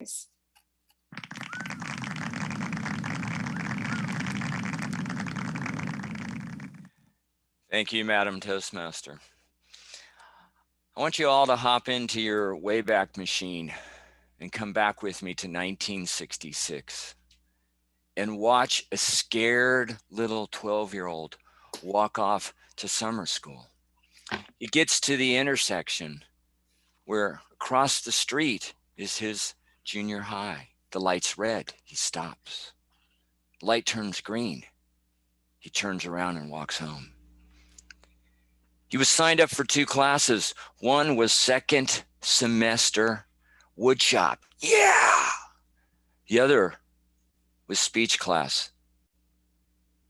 yours. Thank you, Madam Toastmaster. I want you all to hop into your Wayback Machine and come back with me to 1966 and watch a scared little 12-year-old walk off to summer school. He gets to the intersection where across the street is his junior high. The light's red. He stops. The light turns green. He turns around and walks home. He was signed up for 2 classes. One was second semester woodshop. Yeah. The other was speech class.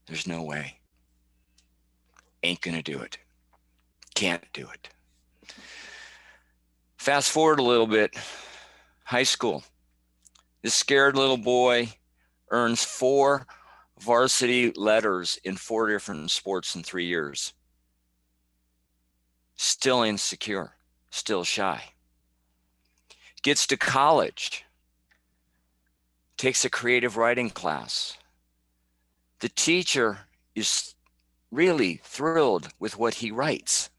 There's no way. Ain't gonna do it. Can't do it. Fast forward a little bit. High school. This scared little boy earns 4 varsity letters in 4 different sports in 3 years. Still insecure, still shy. Gets to college, takes a creative writing class. The teacher is really thrilled with what he writes,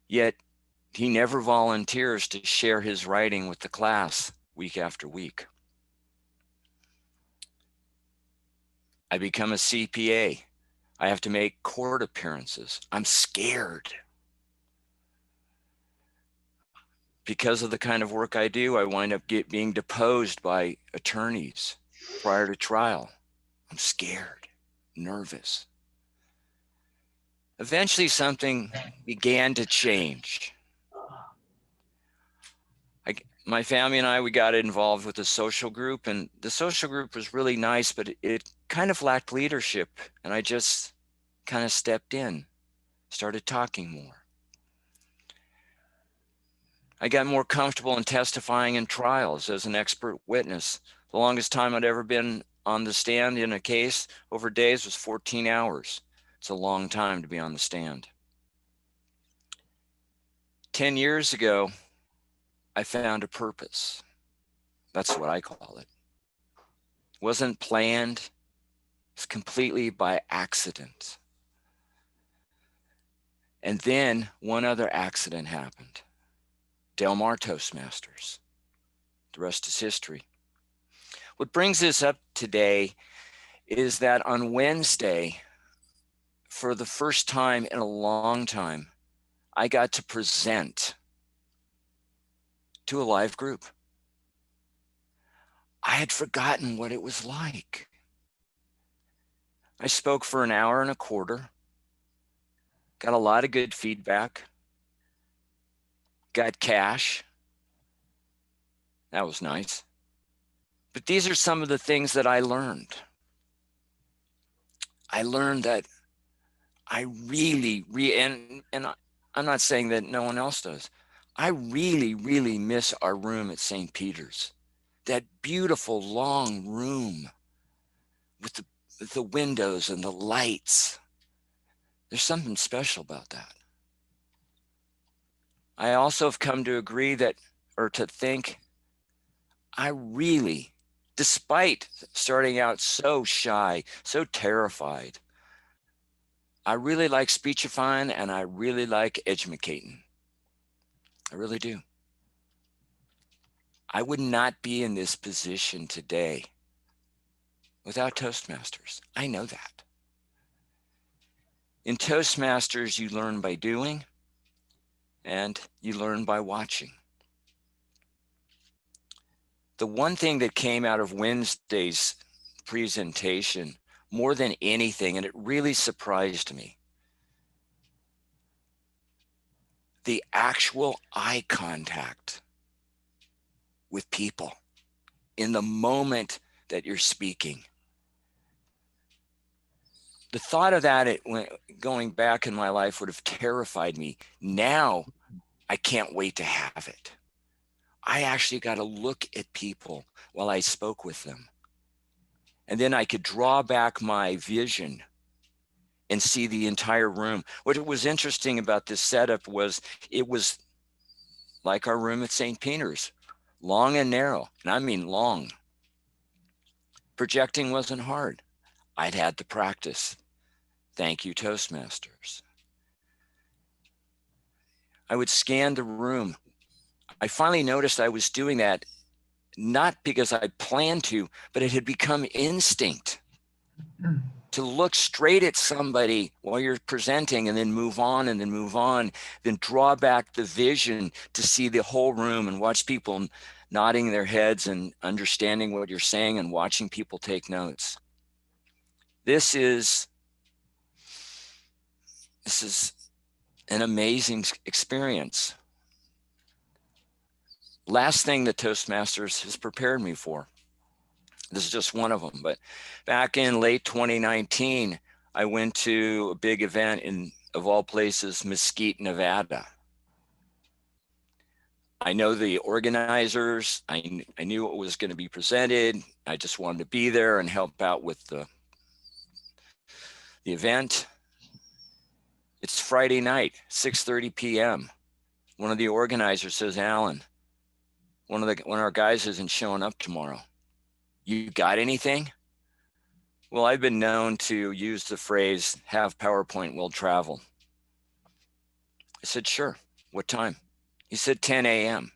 yet he never volunteers to share his writing with the class week after week. I become a CPA. I have to make court appearances. I'm scared. Because of the kind of work I do, I wind up being deposed by attorneys prior to trial. I'm scared, nervous. Eventually, something began to change. My family and I, we got involved with a social group, and the social group was really nice, but it kind of lacked leadership, and I just kind of stepped in, started talking more. I got more comfortable in testifying in trials as an expert witness. The longest time I'd ever been on the stand in a case over days was 14 hours. It's a long time to be on the stand. 10 years ago, I found a purpose. That's what I call it. It wasn't planned. It's completely by accident. And then one other accident happened. Del Mar Toastmasters. The rest is history. What brings this up today is that on Wednesday, for the first time in a long time, I got to present to a live group. I had forgotten what it was like. I spoke for an hour and a quarter, got a lot of good feedback, got cash. That was nice. But these are some of the things that I learned. I learned that I really, and I'm not saying that no one else does. I really, really miss our room at St. Peter's. That beautiful long room with the windows and the lights. There's something special about that. I also have come to agree that, or to think, I really, despite starting out so shy, so terrified, I really like speechifying and I really like educating. I really do. I would not be in this position today without Toastmasters. I know that. In Toastmasters, you learn by doing and you learn by watching. The one thing that came out of Wednesday's presentation more than anything, and it really surprised me, the actual eye contact with people in the moment that you're speaking. The thought of that going back in my life would have terrified me. Now, I can't wait to have it. I actually got to look at people while I spoke with them. And then I could draw back my vision and see the entire room. What was interesting about this setup was it was like our room at St. Peter's. long and narrow, and I mean long. Projecting wasn't hard. I'd had to practice. Thank you, Toastmasters. I would scan the room. I finally noticed I was doing that not because I planned to, but it had become instinct to look straight at somebody while you're presenting and then move on and then move on, then draw back the vision to see the whole room and watch people nodding their heads and understanding what you're saying and watching people take notes. This is an amazing experience. Last thing that Toastmasters has prepared me for. This is just one of them, but back in late 2019, I went to a big event in, of all places, Mesquite, Nevada. I know the organizers. I knew what was going to be presented. I just wanted to be there and help out with the event. It's Friday night, 6:30 p.m. One of the organizers says, "Alan, one of our guys isn't showing up tomorrow. You got anything?" Well, I've been known to use the phrase, "have PowerPoint, will travel." I said, "Sure. What time?" He said 10 a.m.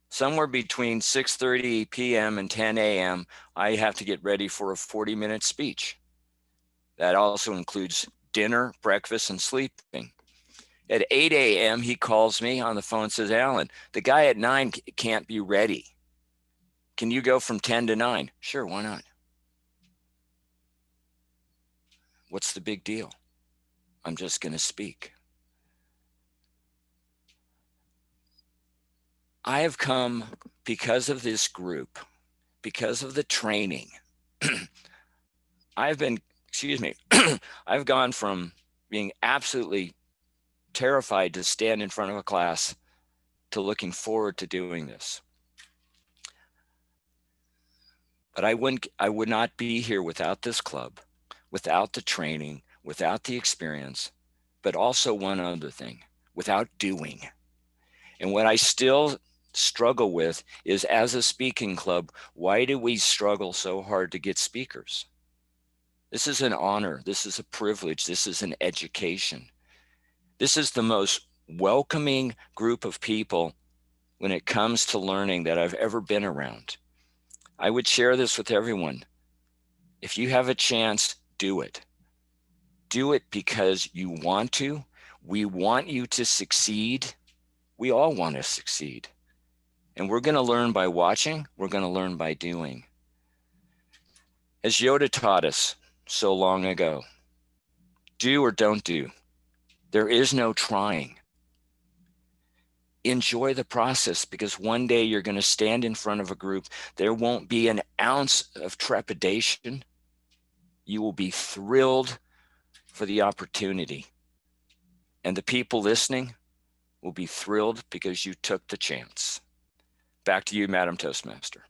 Somewhere between 6:30 p.m. and 10 a.m., I have to get ready for a 40-minute speech. That also includes dinner, breakfast, and sleeping. At 8 a.m., he calls me on the phone and says, "Alan, the guy at 9 can't be ready. Can you go from 10 to 9? Sure, why not? What's the big deal? I'm just going to speak. I have come because of this group, because of the training. I've gone from being absolutely terrified to stand in front of a class to looking forward to doing this. But I would not be here without this club, without the training, without the experience, but also one other thing, without doing. And what I still struggle with is, as a speaking club, why do we struggle so hard to get speakers? This is an honor. This is a privilege. This is an education. This is the most welcoming group of people when it comes to learning that I've ever been around. I would share this with everyone. If you have a chance, do it. Do it because you want to. We want you to succeed. We all want to succeed. And we're going to learn by watching. We're going to learn by doing. As Yoda taught us so long ago, do or don't do. There is no trying. Enjoy the process, because one day you're going to stand in front of a group. There won't be an ounce of trepidation. You will be thrilled for the opportunity. And the people listening will be thrilled because you took the chance. Back to you, Madam Toastmaster.